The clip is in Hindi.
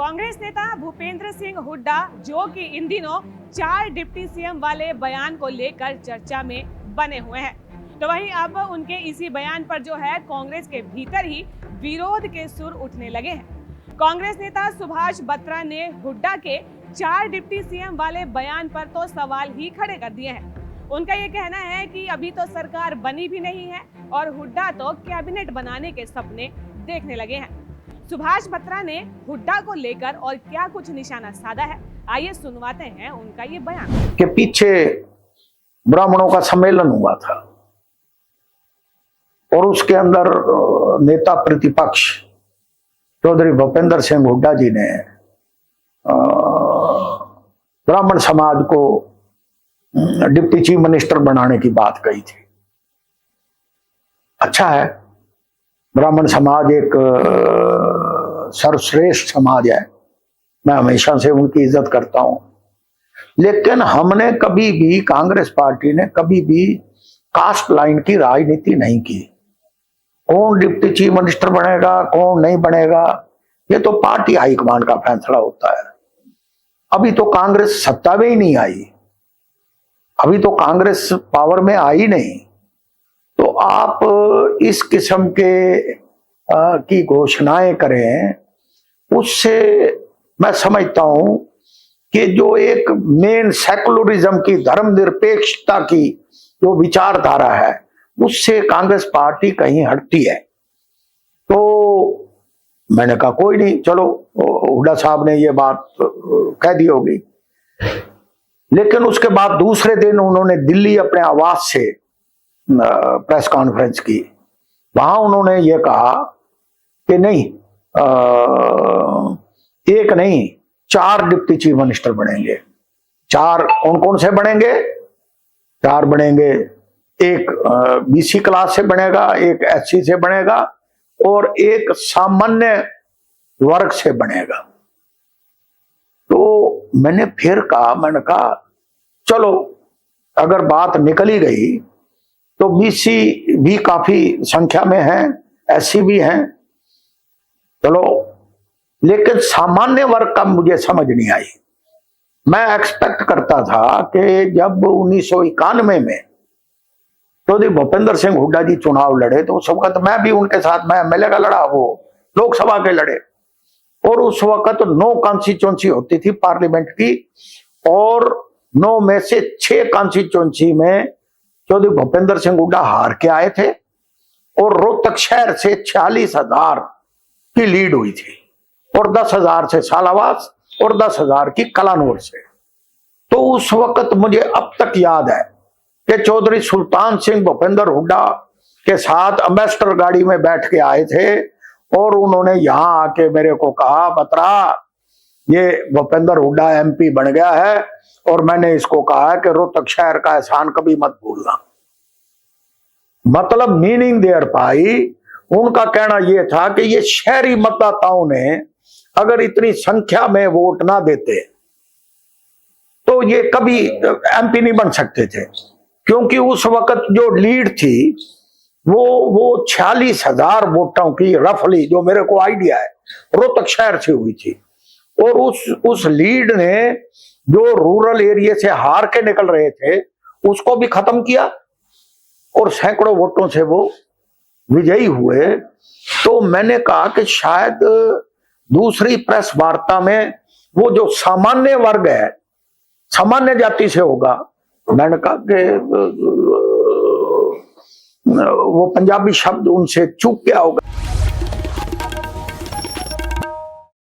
कांग्रेस नेता भूपेंद्र सिंह हुड्डा जो कि इन दिनों 4 डिप्टी सीएम वाले बयान को लेकर चर्चा में बने हुए हैं, तो वहीं अब उनके इसी बयान पर जो है कांग्रेस के भीतर ही विरोध के सुर उठने लगे हैं। कांग्रेस नेता सुभाष बत्रा ने हुड्डा के 4 डिप्टी सीएम वाले बयान पर तो सवाल ही खड़े कर दिए हैं। उनका ये कहना है कि अभी तो सरकार बनी भी नहीं है और हुड्डा तो कैबिनेट बनाने के सपने देखने लगे हैं। सुभाष बत्रा ने हुड्डा को लेकर और क्या कुछ निशाना साधा है, आइए सुनवाते हैं उनका ये बयान। के पीछे ब्राह्मणों का सम्मेलन हुआ था और उसके अंदर नेता प्रतिपक्ष चौधरी भूपेंद्र सिंह हुड्डा जी ने ब्राह्मण समाज को डिप्टी चीफ मिनिस्टर बनाने की बात कही थी। अच्छा है, ब्राह्मण समाज एक सर्वश्रेष्ठ समाज है, मैं हमेशा से उनकी इज्जत करता हूं, लेकिन हमने कभी भी, कांग्रेस पार्टी ने कभी भी कास्ट लाइन की राजनीति नहीं की। कौन डिप्टी चीफ मिनिस्टर बनेगा, कौन नहीं बनेगा, ये तो पार्टी हाईकमान का फैसला होता है। अभी तो कांग्रेस सत्ता में ही नहीं आई, अभी तो कांग्रेस पावर में आई नहीं, तो आप इस किस्म के की घोषणाएं करें, उससे मैं समझता हूं कि जो एक मेन सेकुलरिज्म की, धर्मनिरपेक्षता की जो विचारधारा है, उससे कांग्रेस पार्टी कहीं हटती है। तो मैंने कहा कोई नहीं, चलो हुड्डा साहब ने ये बात कह दी होगी। लेकिन उसके बाद दूसरे दिन उन्होंने दिल्ली अपने आवास से प्रेस कॉन्फ्रेंस की, वहां उन्होंने ये कहा कि नहीं, एक नहीं 4 डिप्टी चीफ मिनिस्टर बनेंगे। 4 कौन कौन से बनेंगे? 4 बनेंगे, एक बीसी क्लास से बनेगा, एक एससी से बनेगा और एक सामान्य वर्ग से बनेगा। तो मैंने फिर कहा, मैंने कहा चलो अगर बात निकली गई तो बीसी भी काफी संख्या में है, एससी भी हैं, चलो, लेकिन सामान्य वर्ग का मुझे समझ नहीं आई। मैं एक्सपेक्ट करता था कि जब 1991 में चौधरी भूपेंद्र सिंह हुड्डा जी चुनाव लड़े तो उस वक्त मैं भी उनके साथ, मैं एमएलए का लड़ा, वो लोकसभा के लड़े, और उस वक्त 9 कॉन्स्टिट्यूंसी होती थी पार्लियामेंट की, और 9 में से 6 कॉन्स्टिट्यूंसी में चौधरी भूपेंद्र सिंह हुड्डा हार के आए थे और रोहतक शहर से 46,000 की लीड हुई थी और 10,000 से सालावास और 10,000 की कलानौर से। तो उस वक्त मुझे अब तक याद है कि चौधरी सुल्तान सिंह भूपेंद्र हुड्डा के साथ एम्बेसडर गाड़ी में बैठ के आए थे और उन्होंने यहां आके मेरे को कहा, बत्रा ये भूपेंद्र हुड्डा एमपी बन गया है और मैंने इसको कहा है कि रोहतक शहर का एहसान कभी मत भूलना। मतलब मीनिंग देयर पाई। उनका कहना यह था कि ये शहरी मतदाताओं ने अगर इतनी संख्या में वोट ना देते तो ये कभी एमपी नहीं बन सकते थे, क्योंकि उस वक्त जो लीड थी वो 46,000 वोटों की रफली, जो मेरे को आइडिया है, रोहतक शहर से हुई थी। और उस लीड ने जो रूरल एरिया से हार के निकल रहे थे उसको भी खत्म किया और सैकड़ों वोटों से वो विजयी हुए। तो मैंने कहा कि शायद दूसरी प्रेस वार्ता में वो जो सामान्य वर्ग है, सामान्य जाति से होगा, मैंने कहा कि वो पंजाबी शब्द उनसे चूक गया होगा।